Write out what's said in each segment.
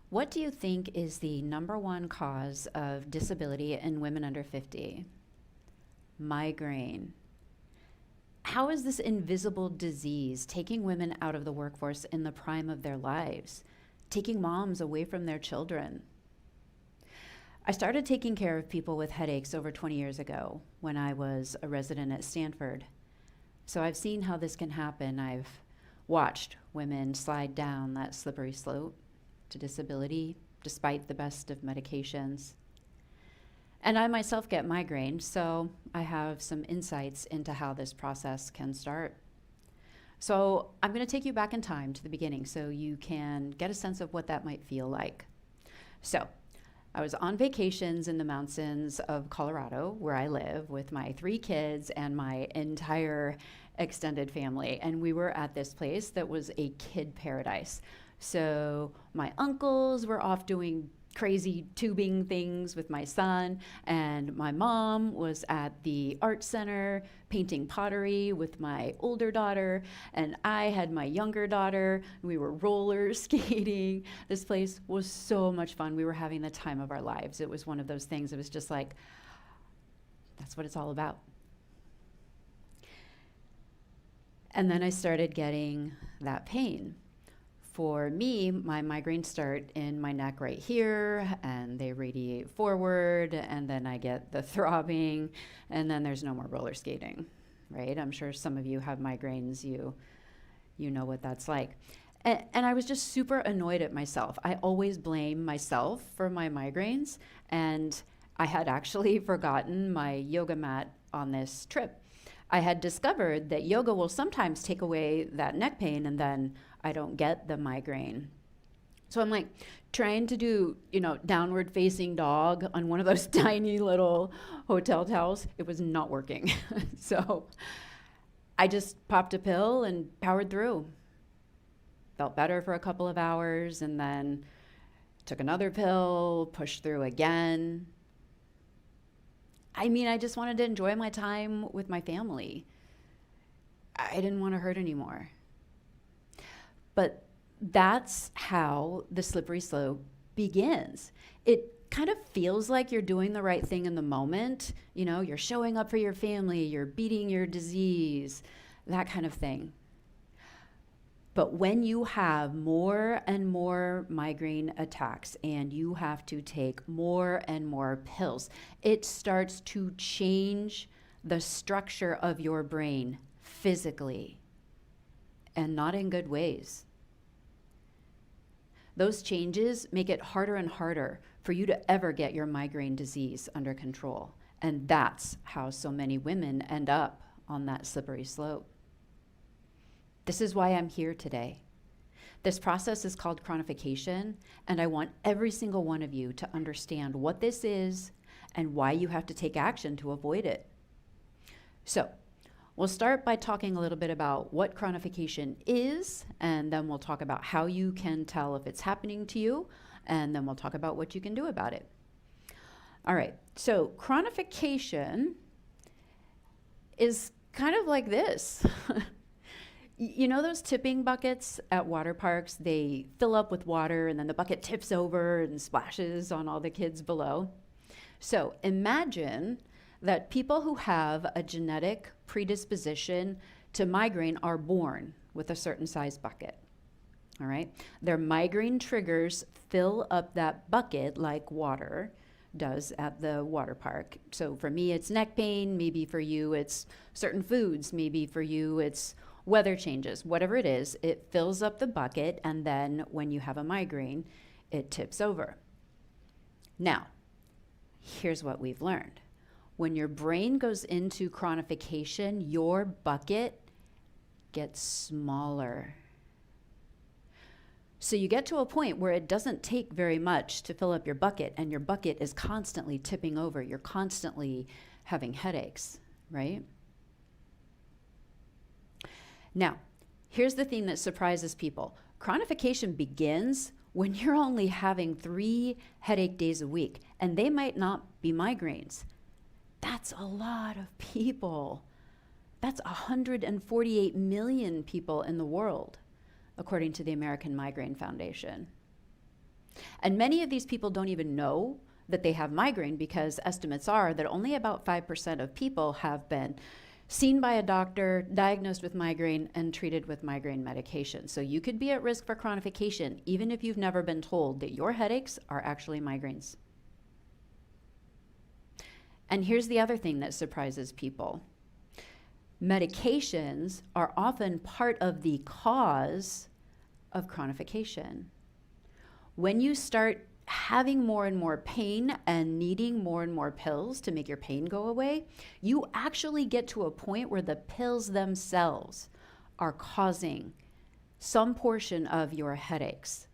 What do you think is the number one cause of disability in women under 50? Migraine. How is this invisible disease taking women out of the workforce in the prime of their lives, taking moms away from their children? I started taking care of people with headaches over 20 years ago when I was a resident at Stanford. So I've seen how this can happen. I've watched women slide down that slippery slope to disability despite the best of medications. And I myself get migraine, so I have some insights into how this process can start. So I'm going to take you back in time to the beginning so you can get a sense of what that might feel like. So I was on vacations in the mountains of Colorado, where I live, with my 3 kids and my entire extended family. And we were at this place that was a kid paradise. So my uncles were off doing crazy tubing things with my son, and my mom was at the art center painting pottery with my older daughter, and I had my younger daughter. We were roller skating. This place was so much fun. We were having the time of our lives. It was one of those things. It was just like, that's what it's all about. And then I started getting that pain. For me, my migraines start in my neck right here, and they radiate forward, and then I get the throbbing, and then there's no more roller skating, right? I'm sure some of you have migraines. You know what that's like. And I was just super annoyed at myself. I always blame myself for my migraines, and I had actually forgotten my yoga mat on this trip. I had discovered that yoga will sometimes take away that neck pain, and then I don't get the migraine. So I'm like trying to do, downward facing dog on one of those tiny little hotel towels. It was not working. So I just popped a pill and powered through. Felt better for a couple of hours, and then took another pill, pushed through again. I just wanted to enjoy my time with my family. I didn't want to hurt anymore. But that's how the slippery slope begins. It kind of feels like you're doing the right thing in the moment. You're showing up for your family, you're beating your disease, that kind of thing. But when you have more and more migraine attacks and you have to take more and more pills, it starts to change the structure of your brain physically, and not in good ways. Those changes make it harder and harder for you to ever get your migraine disease under control. And that's how so many women end up on that slippery slope. This is why I'm here today. This process is called chronification, and I want every single one of you to understand what this is and why you have to take action to avoid it. So, we'll start by talking a little bit about what chronification is, and then we'll talk about how you can tell if it's happening to you, and then we'll talk about what you can do about it. All right, so chronification is kind of like this. Those tipping buckets at water parks? They fill up with water and then the bucket tips over and splashes on all the kids below. So imagine that people who have a genetic predisposition to migraine are born with a certain size bucket. All right? Their migraine triggers fill up that bucket like water does at the water park. So for me, it's neck pain. Maybe for you, it's certain foods. Maybe for you, it's weather changes. Whatever it is, it fills up the bucket, and then when you have a migraine, it tips over. Now, here's what we've learned. When your brain goes into chronification, your bucket gets smaller. So you get to a point where it doesn't take very much to fill up your bucket, and your bucket is constantly tipping over. You're constantly having headaches, right? Now, here's the thing that surprises people. Chronification begins when you're only having 3 headache days a week, and they might not be migraines. That's a lot of people. That's 148 million people in the world, according to the American Migraine Foundation. And many of these people don't even know that they have migraine, because estimates are that only about 5% of people have been seen by a doctor, diagnosed with migraine, and treated with migraine medication. So you could be at risk for chronification even if you've never been told that your headaches are actually migraines. And here's the other thing that surprises people. Medications are often part of the cause of chronification. When you start having more and more pain and needing more and more pills to make your pain go away, you actually get to a point where the pills themselves are causing some portion of your headaches.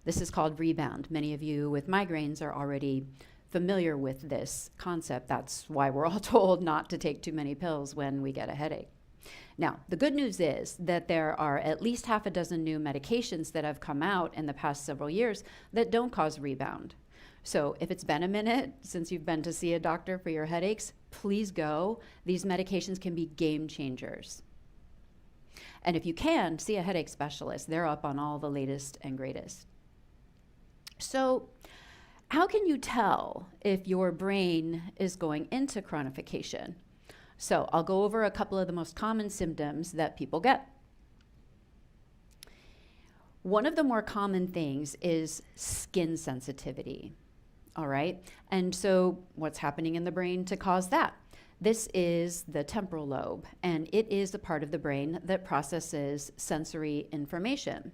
This is called rebound. Many of you with migraines are already familiar with this concept. That's why we're all told not to take too many pills when we get a headache. Now, the good news is that there are at least half a dozen new medications that have come out in the past several years that don't cause rebound. So if it's been a minute since you've been to see a doctor for your headaches, please go. These medications can be game changers. And if you can, see a headache specialist. They're up on all the latest and greatest. So how can you tell if your brain is going into chronification? So I'll go over a couple of the most common symptoms that people get. One of the more common things is skin sensitivity, all right? And so what's happening in the brain to cause that? This is the temporal lobe, and it is the part of the brain that processes sensory information.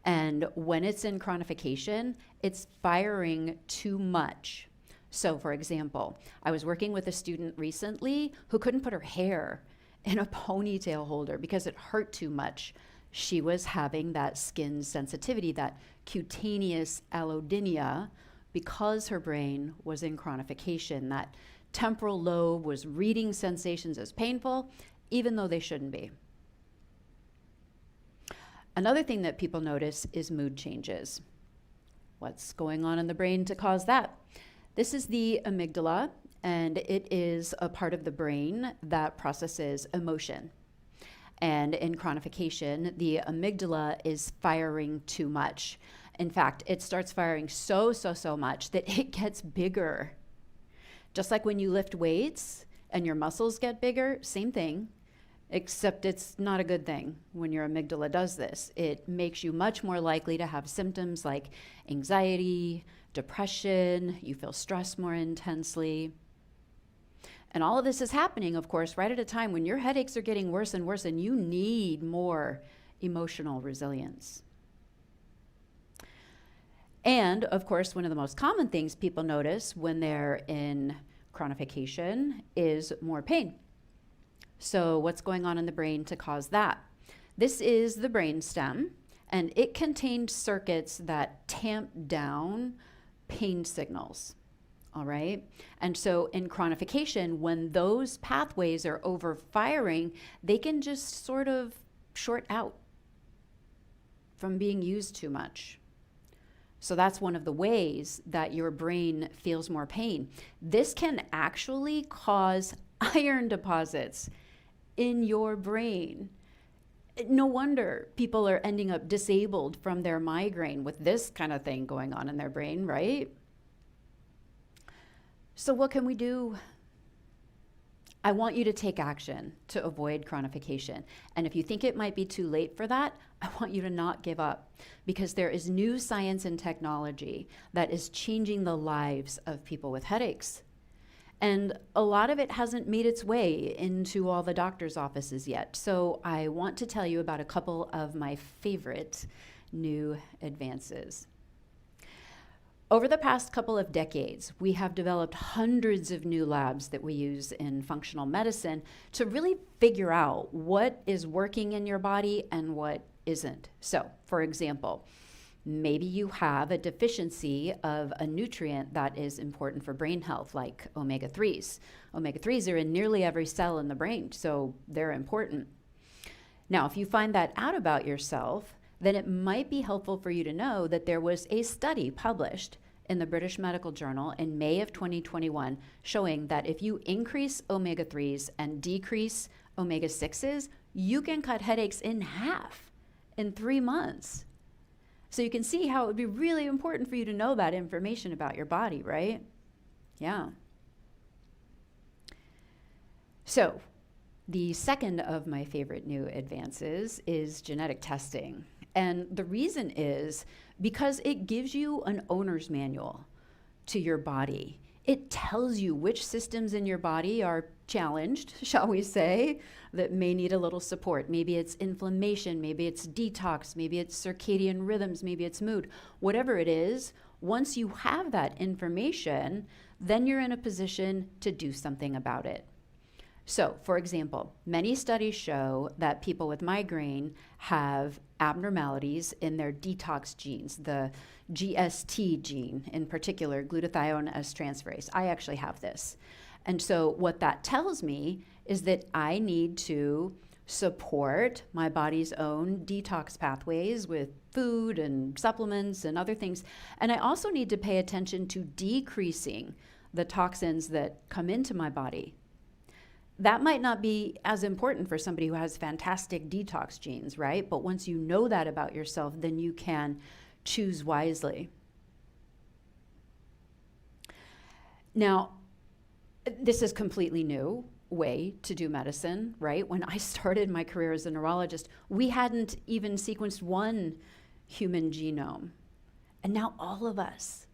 And when it's in chronification, it's firing too much. So for example, I was working with a student recently who couldn't put her hair in a ponytail holder because it hurt too much. She was having that skin sensitivity, that cutaneous allodynia, because her brain was in chronification. That temporal lobe was reading sensations as painful, even though they shouldn't be. Another thing that people notice is mood changes. What's going on in the brain to cause that? This is the amygdala, and it is a part of the brain that processes emotion. And in chronification, the amygdala is firing too much. In fact, it starts firing so much that it gets bigger. Just like when you lift weights and your muscles get bigger, same thing, except it's not a good thing when your amygdala does this. It makes you much more likely to have symptoms like anxiety, depression, you feel stressed more intensely. And all of this is happening, of course, right at a time when your headaches are getting worse and worse and you need more emotional resilience. And of course, one of the most common things people notice when they're in chronification is more pain. So what's going on in the brain to cause that? This is the brainstem, and it contains circuits that tamp down pain signals, all right? And so in chronification, when those pathways are overfiring, they can just sort of short out from being used too much. So that's one of the ways that your brain feels more pain. This can actually cause iron deposits in your brain. No wonder people are ending up disabled from their migraine with this kind of thing going on in their brain, right? So what can we do? I want you to take action to avoid chronification. And if you think it might be too late for that, I want you to not give up, because there is new science and technology that is changing the lives of people with headaches. And a lot of it hasn't made its way into all the doctor's offices yet. So I want to tell you about a couple of my favorite new advances. Over the past couple of decades, we have developed hundreds of new labs that we use in functional medicine to really figure out what is working in your body and what isn't. So, for example, maybe you have a deficiency of a nutrient that is important for brain health, like omega-3s. Omega-3s are in nearly every cell in the brain, so they're important. Now, if you find that out about yourself, then it might be helpful for you to know that there was a study published in the British Medical Journal in May of 2021 showing that if you increase omega-3s and decrease omega-6s, you can cut headaches in half in 3 months. So you can see how it would be really important for you to know that information about your body, right? Yeah. So the second of my favorite new advances is genetic testing. And the reason is because it gives you an owner's manual to your body. It tells you which systems in your body are challenged, shall we say, that may need a little support. Maybe it's inflammation, maybe it's detox, maybe it's circadian rhythms, maybe it's mood. Whatever it is, once you have that information, then you're in a position to do something about it. So, for example, many studies show that people with migraine have abnormalities in their detox genes, the GST gene, in particular, glutathione S transferase. I actually have this. And so what that tells me is that I need to support my body's own detox pathways with food and supplements and other things. And I also need to pay attention to decreasing the toxins that come into my body. That might not be as important for somebody who has fantastic detox genes, right? But once you know that about yourself, then you can choose wisely. Now, this is completely new way to do medicine, right? When I started my career as a neurologist, we hadn't even sequenced one human genome. And now all of us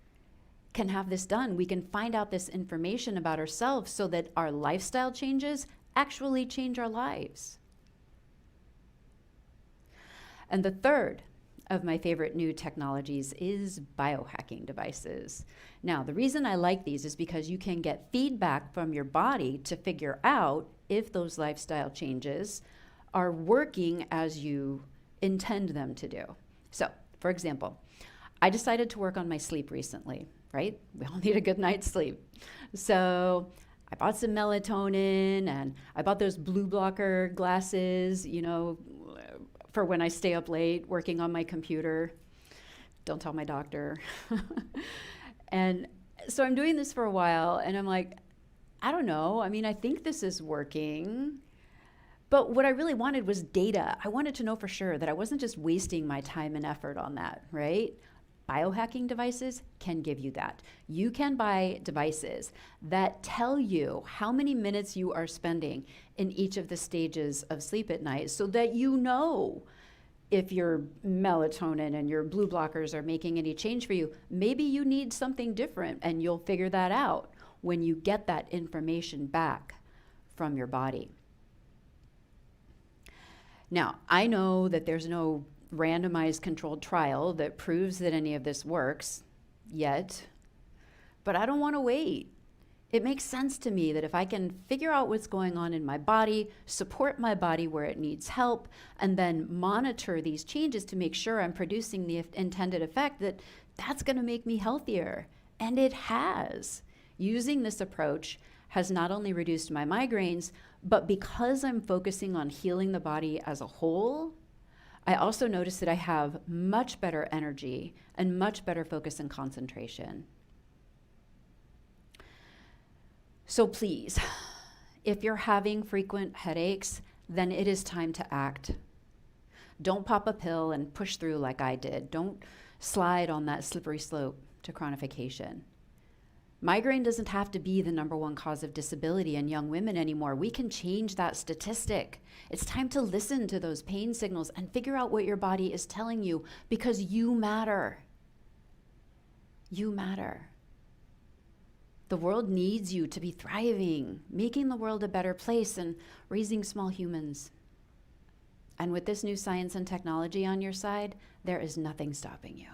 can have this done. We can find out this information about ourselves so that our lifestyle changes actually change our lives. And the third of my favorite new technologies is biohacking devices. Now, the reason I like these is because you can get feedback from your body to figure out if those lifestyle changes are working as you intend them to do. So, for example, I decided to work on my sleep recently, right? We all need a good night's sleep. So I bought some melatonin and I bought those blue blocker glasses, for when I stay up late working on my computer. Don't tell my doctor. And so I'm doing this for a while and I'm like, I don't know. I mean, I think this is working. But what I really wanted was data. I wanted to know for sure that I wasn't just wasting my time and effort on that, right? Biohacking devices can give you that. You can buy devices that tell you how many minutes you are spending in each of the stages of sleep at night so that you know if your melatonin and your blue blockers are making any change for you. Maybe you need something different and you'll figure that out when you get that information back from your body. Now, I know that there's no randomized controlled trial that proves that any of this works yet, but I don't want to wait. It makes sense to me that if I can figure out what's going on in my body, support my body where it needs help, and then monitor these changes to make sure I'm producing the intended effect, that's going to make me healthier. And it has. Using this approach has not only reduced my migraines, but because I'm focusing on healing the body as a whole, I also notice that I have much better energy and much better focus and concentration. So please, if you're having frequent headaches, then it is time to act. Don't pop a pill and push through like I did. Don't slide on that slippery slope to chronification. Migraine doesn't have to be the #1 cause of disability in young women anymore. We can change that statistic. It's time to listen to those pain signals and figure out what your body is telling you, because you matter. You matter. The world needs you to be thriving, making the world a better place and raising small humans. And with this new science and technology on your side, there is nothing stopping you.